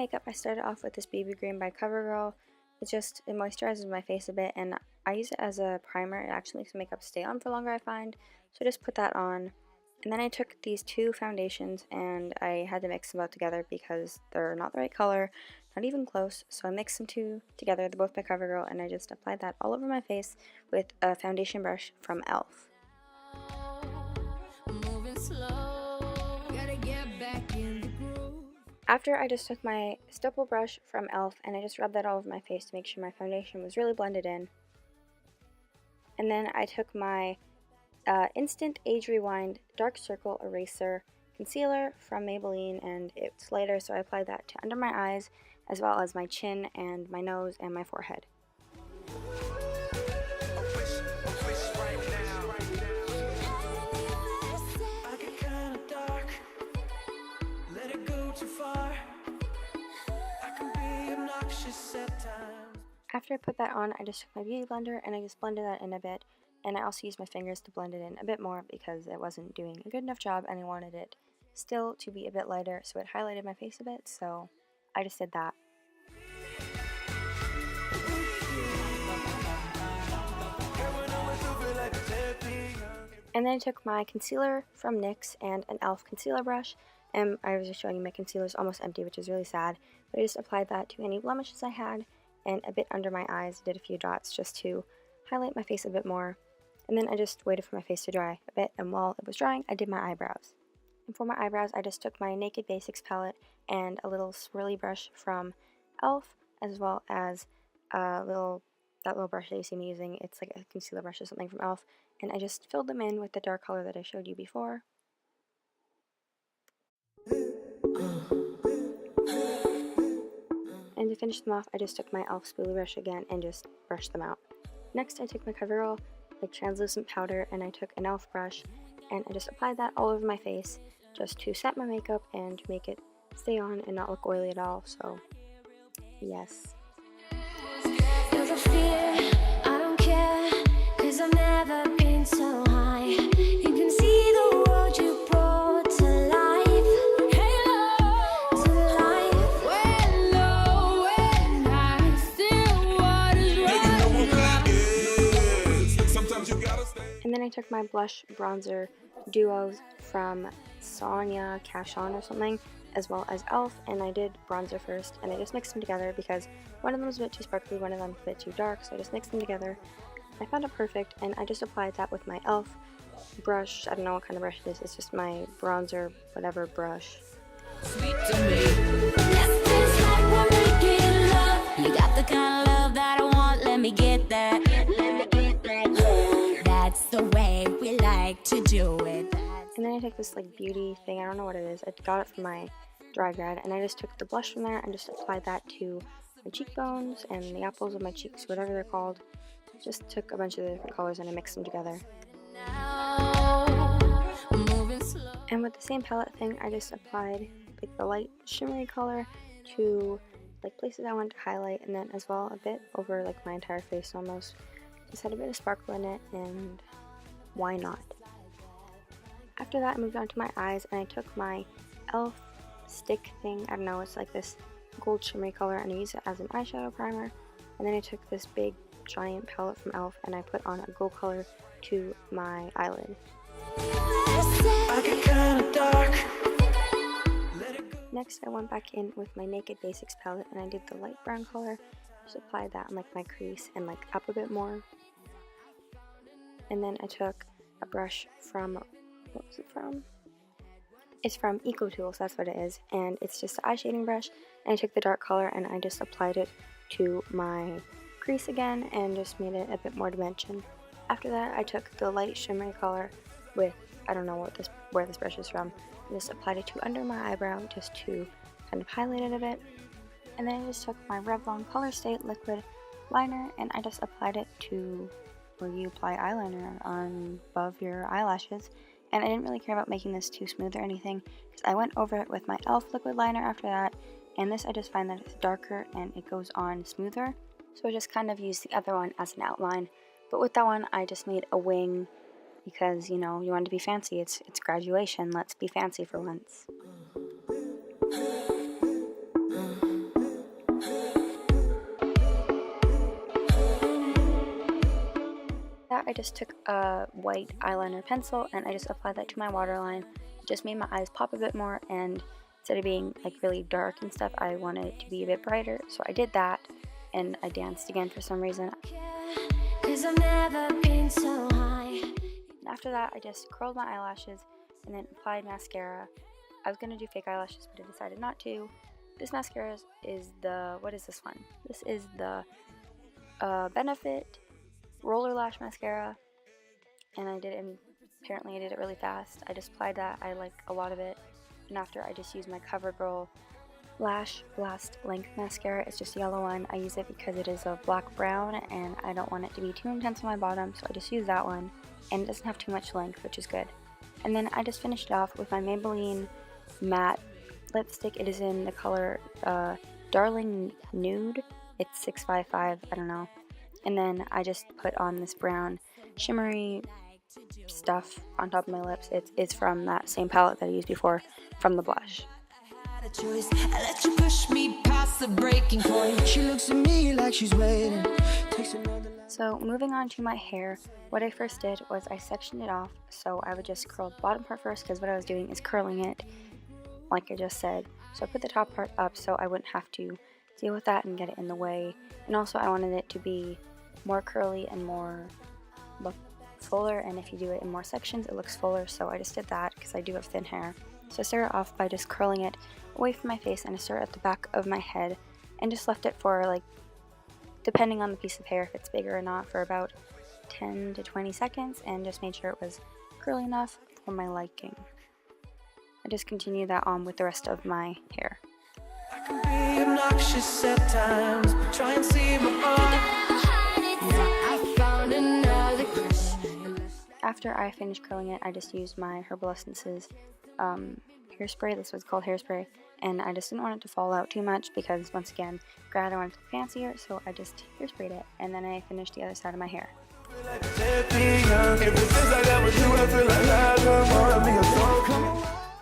makeup, I started off with this BB Cream by CoverGirl. It moisturizes my face a bit, and I use it as a primer. It actually makes makeup stay on for longer, I find. So I just put that on. And then I took these two foundations and I had to mix them both together because they're not the right color, not even close. So I mixed them two together, they're both by CoverGirl, and I just applied that all over my face with a foundation brush from e.l.f. After, I just took my stipple brush from e.l.f. and I just rubbed that all over my face to make sure my foundation was really blended in. And then I took my Instant Age Rewind Dark Circle Eraser Concealer from Maybelline, and it's lighter, so I applied that to under my eyes as well as my chin and my nose and my forehead. After I put that on, I just took my beauty blender and I just blended that in a bit, and I also used my fingers to blend it in a bit more because it wasn't doing a good enough job and I wanted it still to be a bit lighter, so it highlighted my face a bit, so I just did that. And then I took my concealer from NYX and an e.l.f. concealer brush, and I was just showing you my concealer is almost empty, which is really sad, but I just applied that to any blemishes I had and a bit under my eyes. Did a few dots just to highlight my face a bit more, and then I just waited for my face to dry a bit, and while it was drying I did my eyebrows. And for my eyebrows I just took my Naked Basics palette and a little swirly brush from e.l.f. as well as that little brush that you see me using. It's like a concealer brush or something from e.l.f. and I just filled them in with the dark color that I showed you before. And to finish them off, I just took my e.l.f. spoolie brush again and just brushed them out. Next, I took my CoverGirl like translucent powder, and I took an e.l.f. brush and I just applied that all over my face just to set my makeup and to make it stay on and not look oily at all. So yes. And then I took my blush bronzer duos from Sonia Cashon or something, as well as e.l.f. and I did bronzer first, and I just mixed them together because one of them was a bit too sparkly, one of them was a bit too dark, so I just mixed them together. I found it perfect, and I just applied that with my e.l.f. brush. I don't know what kind of brush it is, it's just my bronzer whatever brush. Sweet to me. You got the kind of love that I want, let me get that. That's the way we like to do it. And then I took this like beauty thing, I don't know what it is, I got it from my dry grad, and I just took the blush from there and just applied that to my cheekbones and the apples of my cheeks, whatever they're called. Just took a bunch of the different colors and I mixed them together. And with the same palette thing, I just applied like the light shimmery color to like places I wanted to highlight, and then as well a bit over like my entire face almost. Just had a bit of sparkle in it, and why not? After that I moved on to my eyes, and I took my e.l.f. stick thing, I don't know, it's like this gold shimmery color, and I used it as an eyeshadow primer. And then I took this big giant palette from e.l.f. and I put on a gold color to my eyelid. Next I went back in with my Naked Basics palette and I did the light brown color. Just applied that on like my crease and like up a bit more. And then I took a brush from, what was it from? It's from Eco Tools, that's what it is, and it's just an eye shading brush, and I took the dark color and I just applied it to my crease again and just made it a bit more dimension. After that I took the light shimmery color with, I don't know where this brush is from, and just applied it to under my eyebrow just to kind of highlight it a bit. And then I just took my Revlon Color Stay liquid liner and I just applied it to where you apply eyeliner on above your eyelashes. And I didn't really care about making this too smooth or anything because I went over it with my e.l.f. liquid liner after that, and this I just find that it's darker and it goes on smoother, so I just kind of used the other one as an outline. But with that one I just made a wing because, you know, you want to be fancy, it's graduation, let's be fancy for once. that, I just took a white eyeliner pencil and I just applied that to my waterline. It just made my eyes pop a bit more, and instead of being like really dark and stuff, I wanted it to be a bit brighter. So I did that, and I danced again for some reason. After that, I just curled my eyelashes and then applied mascara. I was going to do fake eyelashes, but I decided not to. This mascara is the, what is this one? This is the Benefit Roller Lash Mascara, and apparently I did it really fast. I just applied that. I like a lot of it, and after I just used my CoverGirl Lash Blast Length Mascara. It's just a yellow one. I use it because it is a black brown and I don't want it to be too intense on my bottom, so I just use that one, and it doesn't have too much length, which is good. And then I just finished it off with my Maybelline matte lipstick. It is in the color Darling Nude. It's 655, I don't know. And then I just put on this brown shimmery stuff on top of my lips. It's from that same palette that I used before, from the blush. I let you push me past the breaking point. She looks at me like she's waiting. So moving on to my hair, what I first did was I sectioned it off. So I would just curl the bottom part first, because what I was doing is curling it, like I just said. So I put the top part up so I wouldn't have to deal with that and get it in the way. And also I wanted it to be more curly and more look fuller, and if you do it in more sections it looks fuller, so I just did that because I do have thin hair. So I started off by just curling it away from my face, and I started at the back of my head and just left it for, like, depending on the piece of hair if it's bigger or not, for about 10 to 20 seconds, and just made sure it was curly enough for my liking. I just continued that on with the rest of my hair. I can be obnoxious at times, but try and see my heart. After I finished curling it, I just used my Herbal Essences hairspray. This was called Hairspray, and I just didn't want it to fall out too much because, once again, granted I wanted to look fancier, so I just hairsprayed it, and then I finished the other side of my hair.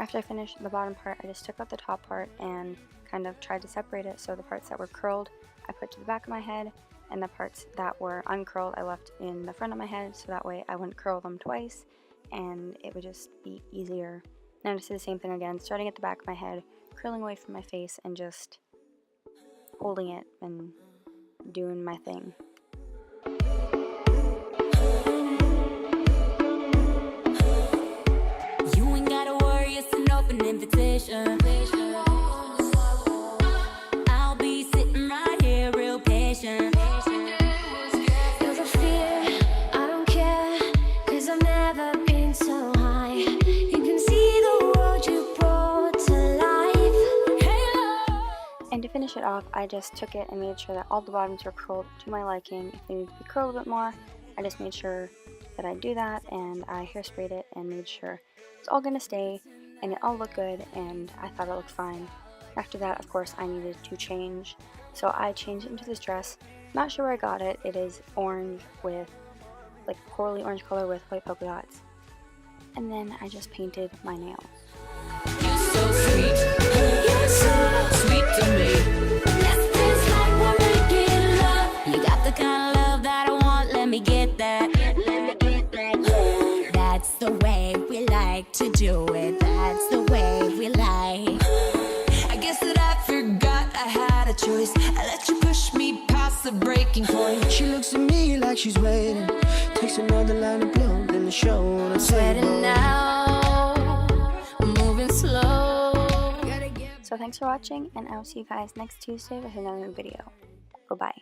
After I finished the bottom part, I just took out the top part and kind of tried to separate it, so the parts that were curled I put to the back of my head, and the parts that were uncurled I left in the front of my head, so that way I wouldn't curl them twice and it would just be easier. Now I just did the same thing again, starting at the back of my head, curling away from my face and just holding it and doing my thing. You ain't gotta worry, it's an open invitation. I'll be sitting right here real patient. And to finish it off, I just took it and made sure that all the bottoms were curled to my liking. If they need to be curled a bit more, I just made sure that I do that, and I hairsprayed it and made sure it's all gonna stay and it all looked good, and I thought it looked fine. After that, of course, I needed to change, so I changed into this dress. Not sure where I got it. It is orange with, like, corally orange color with white polka dots. And then I just painted my nails. You're so sweet. You're so sweet to me. Let's dance like we're making love. You got the kind of love that I want. Let me get that. That's the way we like to do it. That's the way we like. I guess that I forgot I had a choice. I let you push me past the breaking point. She looks at me like she's waiting. Takes another line of blood in the show. I'm sweating now. I'm moving slow. So thanks for watching, and I'll see you guys next Tuesday with another video. Goodbye.